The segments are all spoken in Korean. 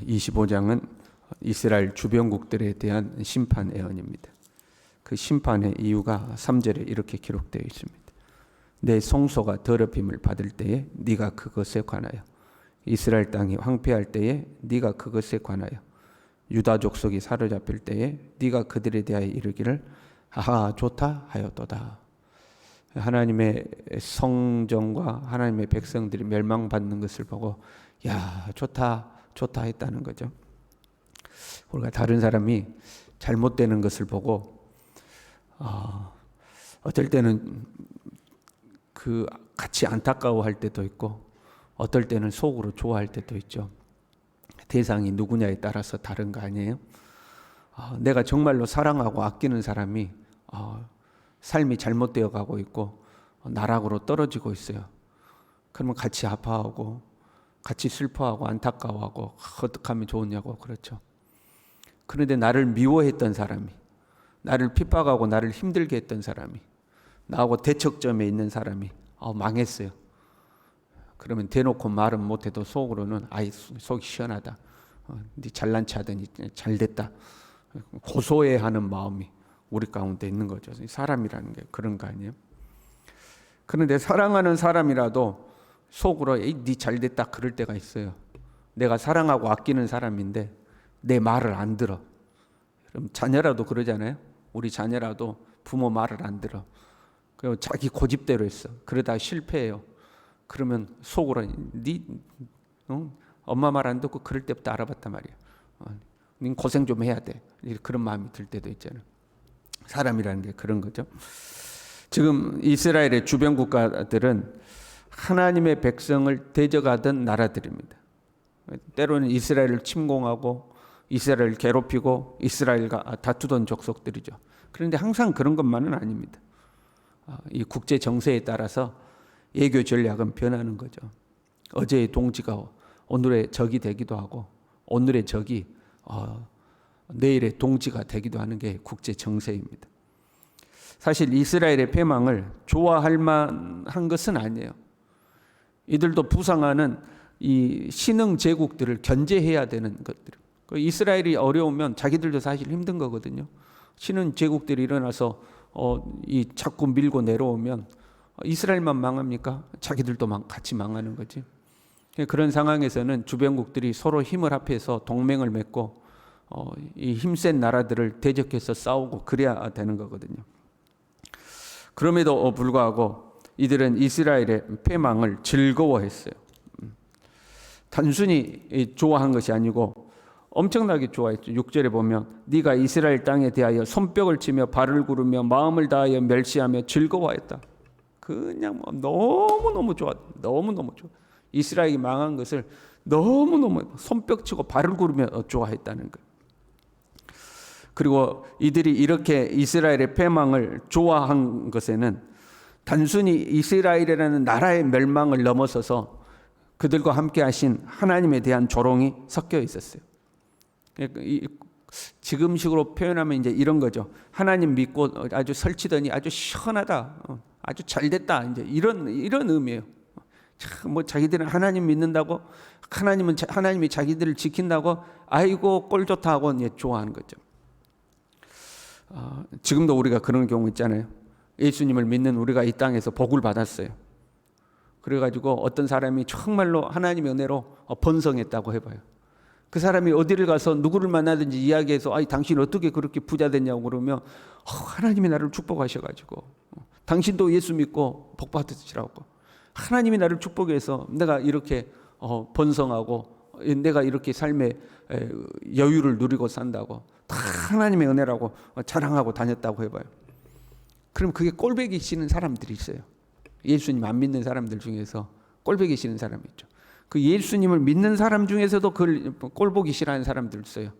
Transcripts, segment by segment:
25장은 이스라엘 주변국들에 대한 심판 예언입니다. 그 심판의 이유가 3절에 이렇게 기록되어 있습니다. 내 성소가 더럽힘을 받을 때에 네가 그것에 관하여, 이스라엘 땅이 황폐할 때에 네가 그것에 관하여, 유다 족속이 사로잡힐 때에 네가 그들에 대하여 이르기를 하하 좋다 하였도다. 하나님의 성전과 하나님의 백성들이 멸망받는 것을 보고 야 좋다 좋다 했다는 거죠. 우리가 다른 사람이 잘못되는 것을 보고 어떨 때는 그 같이 안타까워할 때도 있고 어떨 때는 속으로 좋아할 때도 있죠. 대상이 누구냐에 따라서 다른 거 아니에요? 내가 정말로 사랑하고 아끼는 사람이 삶이 잘못되어 가고 있고 나락으로 떨어지고 있어요. 그러면 같이 아파하고 같이 슬퍼하고 안타까워하고 어떻게 하면 좋으냐고 그렇죠. 그런데 나를 미워했던 사람이, 나를 핍박하고 나를 힘들게 했던 사람이, 나하고 대척점에 있는 사람이 망했어요. 그러면 대놓고 말은 못해도 속으로는 속이 시원하다. 네 잘난 체하더니 잘됐다. 고소해하는 마음이 우리 가운데 있는 거죠. 사람이라는 게 그런 거 아니에요? 그런데 사랑하는 사람이라도 속으로 네 잘됐다 그럴 때가 있어요. 내가 사랑하고 아끼는 사람인데 내 말을 안 들어. 그럼 자녀라도 그러잖아요. 우리 자녀라도 부모 말을 안 들어. 그리고 자기 고집대로 했어. 그러다 실패해요. 그러면 속으로 엄마 말 안 듣고 그럴 때부터 알아봤단 말이야. 닌 고생 좀 해야 돼. 그런 마음이 들 때도 있잖아요. 사람이라는 게 그런 거죠. 지금 이스라엘의 주변 국가들은 하나님의 백성을 대적하던 나라들입니다. 때로는 이스라엘을 침공하고 이스라엘을 괴롭히고 이스라엘과 다투던 족속들이죠. 그런데 항상 그런 것만은 아닙니다. 이 국제 정세에 따라서 외교 전략은 변하는 거죠. 어제의 동지가 오늘의 적이 되기도 하고 오늘의 적이 내일의 동지가 되기도 하는 게 국제 정세입니다. 사실 이스라엘의 패망을 좋아할 만한 것은 아니에요. 이들도 부상하는 이 신흥 제국들을 견제해야 되는 것들. 이스라엘이 어려우면 자기들도 사실 힘든 거거든요. 신흥 제국들이 일어나서 자꾸 밀고 내려오면 이스라엘만 망합니까? 자기들도 같이 망하는 거지. 그런 상황에서는 주변국들이 서로 힘을 합해서 동맹을 맺고 이 힘센 나라들을 대적해서 싸우고 그래야 되는 거거든요. 그럼에도 불구하고 이들은 이스라엘의 패망을 즐거워했어요. 단순히 좋아한 것이 아니고 엄청나게 좋아했죠. 6절에 보면 네가 이스라엘 땅에 대하여 손뼉을 치며 발을 구르며 마음을 다하여 멸시하며 즐거워했다. 그냥 너무너무 좋아. 너무너무 좋아. 이스라엘이 망한 것을 너무너무 손뼉치고 발을 구르며 좋아했다는 거예요. 그리고 이들이 이렇게 이스라엘의 패망을 좋아한 것에는 단순히 이스라엘이라는 나라의 멸망을 넘어서서 그들과 함께 하신 하나님에 대한 조롱이 섞여 있었어요. 지금식으로 표현하면 이제 이런 거죠. 하나님 믿고 아주 설치더니 아주 시원하다, 아주 잘됐다, 이제 이런 의미예요. 뭐 자기들은 하나님 믿는다고, 하나님이 자기들을 지킨다고, 아이고 꼴 좋다 하고 이제 좋아하는 거죠. 지금도 우리가 그런 경우 있잖아요. 예수님을 믿는 우리가 이 땅에서 복을 받았어요. 그래가지고 어떤 사람이 정말로 하나님의 은혜로 번성했다고 해봐요. 그 사람이 어디를 가서 누구를 만나든지 이야기해서 당신 어떻게 그렇게 부자 됐냐고 그러면 하나님이 나를 축복하셔가지고 당신도 예수 믿고 복 받으시라고, 하나님이 나를 축복해서 내가 이렇게 번성하고 내가 이렇게 삶의 여유를 누리고 산다고 다 하나님의 은혜라고 자랑하고 다녔다고 해봐요. 그럼 그게 꼴보기 싫은 사람들이 있어요. 예수님 안 믿는 사람들 중에서 꼴보기 싫은 사람이 있죠. 그 예수님을 믿는 사람 중에서도 그걸 꼴보기 싫어하는 사람들 있어요.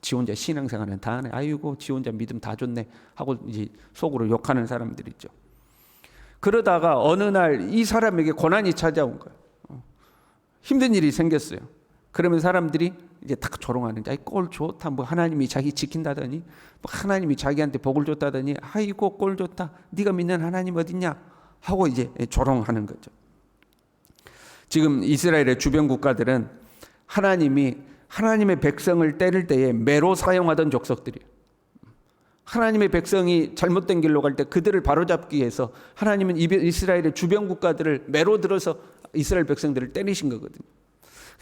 지 혼자 신앙생활은 다 하네. 아이고 지 혼자 믿음 다 좋네 하고 이제 속으로 욕하는 사람들 있죠. 그러다가 어느 날 이 사람에게 고난이 찾아온 거예요. 힘든 일이 생겼어요. 그러면 사람들이 이제 딱 조롱하는 거예요. 꼴 좋다. 뭐 하나님이 자기 지킨다더니, 뭐 하나님이 자기한테 복을 줬다더니, 아이고 꼴 좋다. 네가 믿는 하나님 어딨냐 하고 이제 조롱하는 거죠. 지금 이스라엘의 주변 국가들은 하나님이 하나님의 백성을 때릴 때에 매로 사용하던 족속들이에요. 하나님의 백성이 잘못된 길로 갈 때 그들을 바로잡기 위해서 하나님은 이스라엘의 주변 국가들을 매로 들어서 이스라엘 백성들을 때리신 거거든요.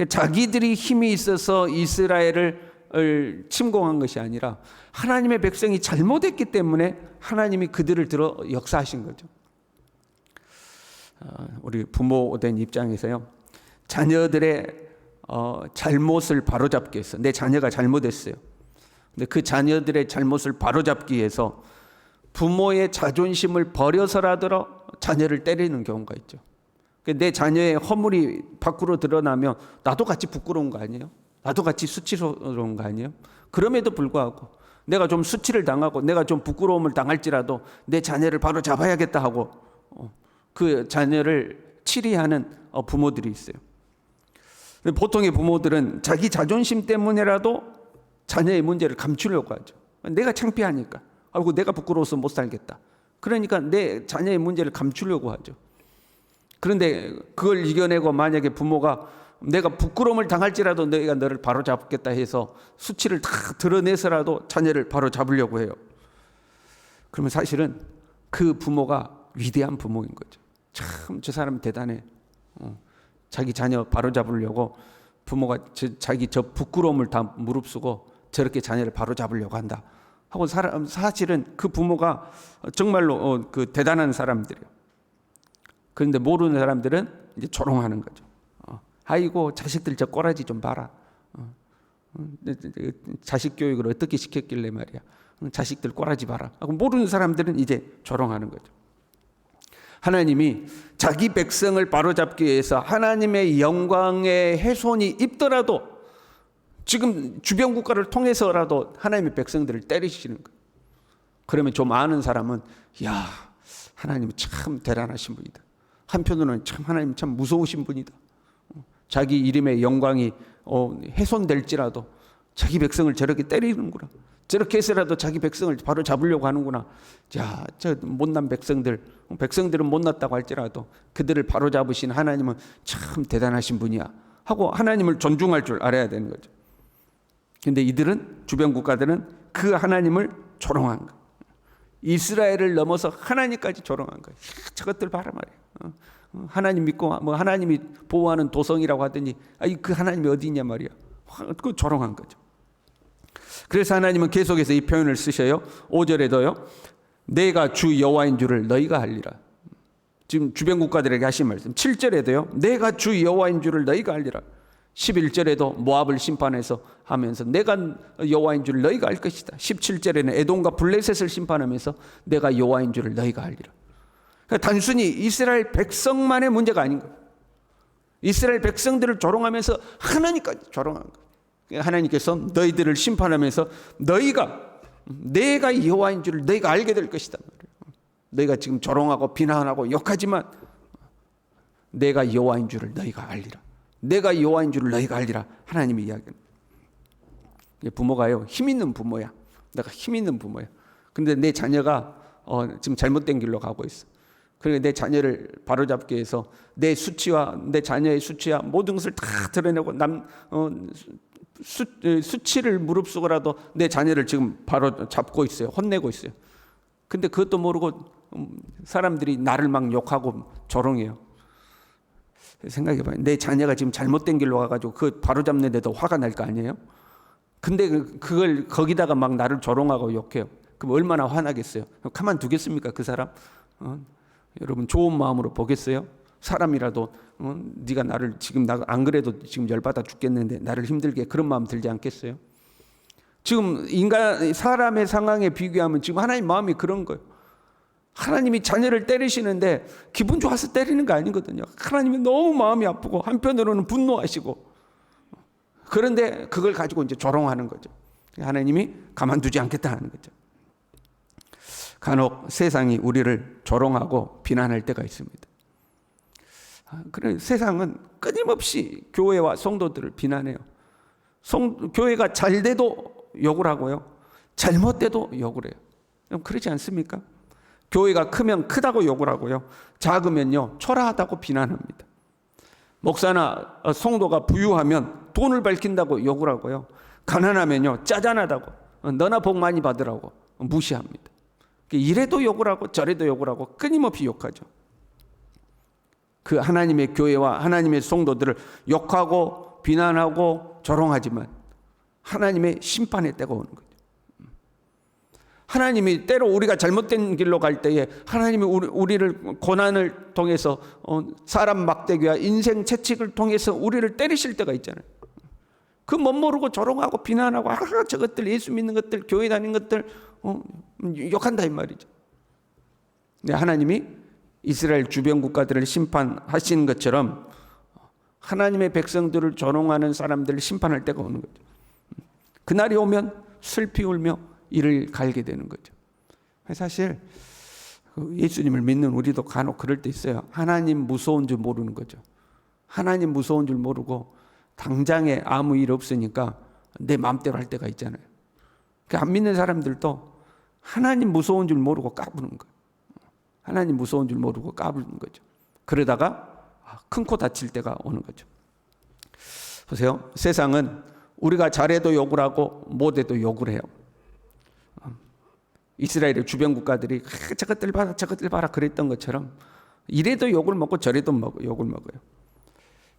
자기들이 힘이 있어서 이스라엘을 침공한 것이 아니라 하나님의 백성이 잘못했기 때문에 하나님이 그들을 들어 역사하신 거죠. 우리 부모된 입장에서요, 자녀들의 잘못을 바로잡기 위해서, 내 자녀가 잘못했어요. 근데 그 자녀들의 잘못을 바로잡기 위해서 부모의 자존심을 버려서라도 자녀를 때리는 경우가 있죠. 내 자녀의 허물이 밖으로 드러나면 나도 같이 부끄러운 거 아니에요? 나도 같이 수치스러운 거 아니에요? 그럼에도 불구하고 내가 좀 수치를 당하고 내가 좀 부끄러움을 당할지라도 내 자녀를 바로 잡아야겠다 하고 그 자녀를 치리하는 부모들이 있어요. 보통의 부모들은 자기 자존심 때문에라도 자녀의 문제를 감추려고 하죠. 내가 창피하니까, 아이고 내가 부끄러워서 못 살겠다. 그러니까 내 자녀의 문제를 감추려고 하죠. 그런데 그걸 이겨내고 만약에 부모가 내가 부끄러움을 당할지라도 내가 너를 바로 잡겠다 해서 수치를 다 드러내서라도 자녀를 바로 잡으려고 해요. 그러면 사실은 그 부모가 위대한 부모인 거죠. 참 저 사람 대단해. 자기 자녀 바로 잡으려고 부모가 자기 저 부끄러움을 다 무릅쓰고 저렇게 자녀를 바로 잡으려고 한다 하고 사실은 그 부모가 정말로 그 대단한 사람들이에요. 그런데 모르는 사람들은 이제 조롱하는 거죠. 아이고 자식들 저 꼬라지 좀 봐라. 자식 교육을 어떻게 시켰길래 말이야. 자식들 꼬라지 봐라 하고 모르는 사람들은 이제 조롱하는 거죠. 하나님이 자기 백성을 바로잡기 위해서 하나님의 영광의 훼손이 입더라도 지금 주변 국가를 통해서라도 하나님의 백성들을 때리시는 거예요. 그러면 좀 아는 사람은 야, 하나님은 참 대단하신 분이다. 한편으로는 참 하나님 참 무서우신 분이다. 자기 이름의 영광이 훼손될지라도 자기 백성을 저렇게 때리는구나. 저렇게 해서라도 자기 백성을 바로 잡으려고 하는구나. 자, 저 못난 백성들은 못났다고 할지라도 그들을 바로 잡으신 하나님은 참 대단하신 분이야 하고 하나님을 존중할 줄 알아야 되는 거죠. 근데 이들은, 주변 국가들은 그 하나님을 조롱한 거예요. 이스라엘을 넘어서 하나님까지 조롱한 거예요. 저것들 봐라 말이야. 하나님 믿고 뭐 하나님이 보호하는 도성이라고 하더니 그 하나님이 어디 있냐 말이야. 그 조롱한 거죠. 그래서 하나님은 계속해서 이 표현을 쓰셔요. 5절에도요. 내가 주 여호와인 줄을 너희가 알리라. 지금 주변 국가들에게 하신 말씀. 7절에도요. 내가 주 여호와인 줄을 너희가 알리라. 11절에도 모압을 심판해서 하면서 내가 여호와인 줄을 너희가 알 것이다. 17절에는 에돔과 블레셋을 심판하면서 내가 여호와인 줄을 너희가 알리라. 그러니까 단순히 이스라엘 백성만의 문제가 아닌 거예요. 이스라엘 백성들을 조롱하면서 하나님까지 조롱한 거예요. 하나님께서 너희들을 심판하면서 내가 여호와인 줄을 너희가 알게 될 것이다. 너희가 지금 조롱하고 비난하고 욕하지만 내가 여호와인 줄을 너희가 알리라. 내가 여호와인 줄을 너희가 알리라. 하나님이 이야기합니다. 부모가요, 힘 있는 부모야. 내가 힘 있는 부모야. 근데 내 자녀가 지금 잘못된 길로 가고 있어. 그러니까 내 자녀를 바로잡기 위해서 내 수치와 내 자녀의 수치와 모든 것을 다 드러내고 수치를 무릅쓰고라도 내 자녀를 지금 바로 잡고 있어요. 혼내고 있어요. 근데 그것도 모르고 사람들이 나를 막 욕하고 조롱해요. 생각해봐요. 내 자녀가 지금 잘못된 길로 가가지고 그 바로잡는데도 화가 날 거 아니에요? 근데 그걸 거기다가 막 나를 조롱하고 욕해요. 그럼 얼마나 화나겠어요? 가만 두겠습니까 그 사람? 여러분 좋은 마음으로 보겠어요? 사람이라도 네가 나를 지금 나 안 그래도 지금 열받아 죽겠는데 나를 힘들게 그런 마음 들지 않겠어요? 지금 사람의 상황에 비교하면 지금 하나님 마음이 그런 거예요. 하나님이 자녀를 때리시는데 기분 좋아서 때리는 거 아니거든요. 하나님이 너무 마음이 아프고 한편으로는 분노하시고 그런데 그걸 가지고 이제 조롱하는 거죠. 하나님이 가만두지 않겠다 하는 거죠. 간혹 세상이 우리를 조롱하고 비난할 때가 있습니다. 그래 세상은 끊임없이 교회와 성도들을 비난해요. 교회가 잘 돼도 욕을 하고요. 잘못돼도 욕을 해요. 그렇지 않습니까? 교회가 크면 크다고 욕을 하고요. 작으면요 초라하다고 비난합니다. 목사나 성도가 부유하면 돈을 밝힌다고 욕을 하고요. 가난하면요 짜잔하다고, 너나 복 많이 받으라고 무시합니다. 이래도 욕을 하고 저래도 욕을 하고 끊임없이 욕하죠. 그 하나님의 교회와 하나님의 성도들을 욕하고 비난하고 조롱하지만 하나님의 심판의 때가 오는 거죠. 하나님이 때로 우리가 잘못된 길로 갈 때에 하나님이 우리를 고난을 통해서 사람 막대기와 인생 채찍을 통해서 우리를 때리실 때가 있잖아요. 그 못 모르고 조롱하고 비난하고 저것들 예수 믿는 것들 교회 다니는 것들 욕한다 이 말이죠. 근데 하나님이 이스라엘 주변 국가들을 심판하시는 것처럼 하나님의 백성들을 조롱하는 사람들을 심판할 때가 오는 거죠. 그날이 오면 슬피 울며 이를 갈게 되는 거죠. 사실 예수님을 믿는 우리도 간혹 그럴 때 있어요. 하나님 무서운 줄 모르는 거죠. 하나님 무서운 줄 모르고 당장에 아무 일 없으니까 내 마음대로 할 때가 있잖아요. 안 믿는 사람들도 하나님 무서운 줄 모르고 까부는 거예요. 하나님 무서운 줄 모르고 까부는 거죠. 그러다가 큰 코 다칠 때가 오는 거죠. 보세요. 세상은 우리가 잘해도 욕을 하고 못해도 욕을 해요. 이스라엘의 주변 국가들이 저것들 봐라 저것들 봐라 그랬던 것처럼 이래도 욕을 먹고 저래도 욕을 먹어요.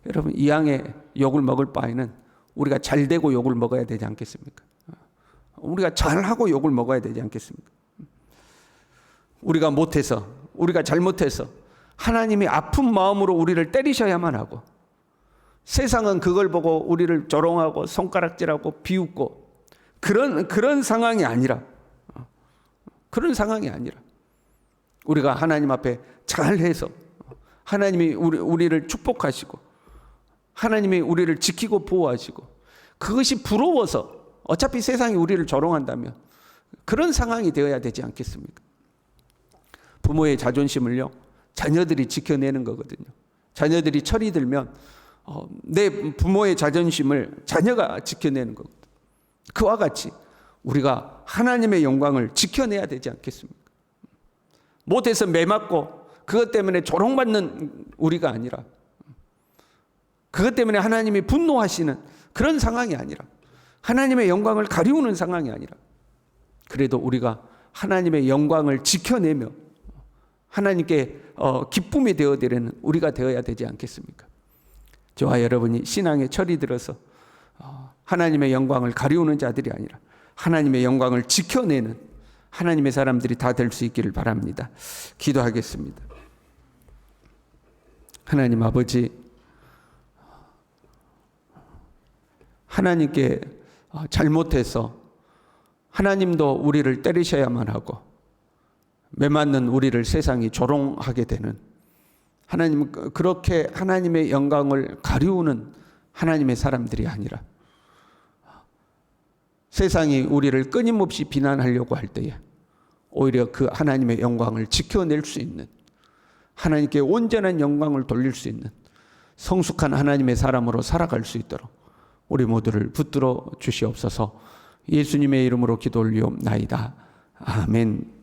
여러분 이 양의 욕을 먹을 바에는 우리가 잘되고 욕을 먹어야 되지 않겠습니까? 우리가 잘하고 욕을 먹어야 되지 않겠습니까? 우리가 못해서 우리가 잘못해서 하나님이 아픈 마음으로 우리를 때리셔야만 하고 세상은 그걸 보고 우리를 조롱하고 손가락질하고 비웃고 그런 상황이 아니라 우리가 하나님 앞에 잘해서 하나님이 우리를 축복하시고 하나님이 우리를 지키고 보호하시고 그것이 부러워서 어차피 세상이 우리를 조롱한다면 그런 상황이 되어야 되지 않겠습니까? 부모의 자존심을요 자녀들이 지켜내는 거거든요. 자녀들이 철이 들면 내 부모의 자존심을 자녀가 지켜내는 거거든요. 그와 같이 우리가 하나님의 영광을 지켜내야 되지 않겠습니까? 못해서 매맞고 그것 때문에 조롱받는 우리가 아니라 그것 때문에 하나님이 분노하시는 그런 상황이 아니라 하나님의 영광을 가리우는 상황이 아니라 그래도 우리가 하나님의 영광을 지켜내며 하나님께 기쁨이 되어드리는 우리가 되어야 되지 않겠습니까? 저와 여러분이 신앙에 철이 들어서 하나님의 영광을 가리우는 자들이 아니라 하나님의 영광을 지켜내는 하나님의 사람들이 다 될 수 있기를 바랍니다. 기도하겠습니다. 하나님 아버지, 하나님께 잘못해서 하나님도 우리를 때리셔야만 하고 매맞는 우리를 세상이 조롱하게 되는 하나님, 그렇게 하나님의 영광을 가리우는 하나님의 사람들이 아니라 세상이 우리를 끊임없이 비난하려고 할 때에 오히려 그 하나님의 영광을 지켜낼 수 있는 하나님께 온전한 영광을 돌릴 수 있는 성숙한 하나님의 사람으로 살아갈 수 있도록 우리 모두를 붙들어 주시옵소서. 예수님의 이름으로 기도 올리옵나이다. 아멘.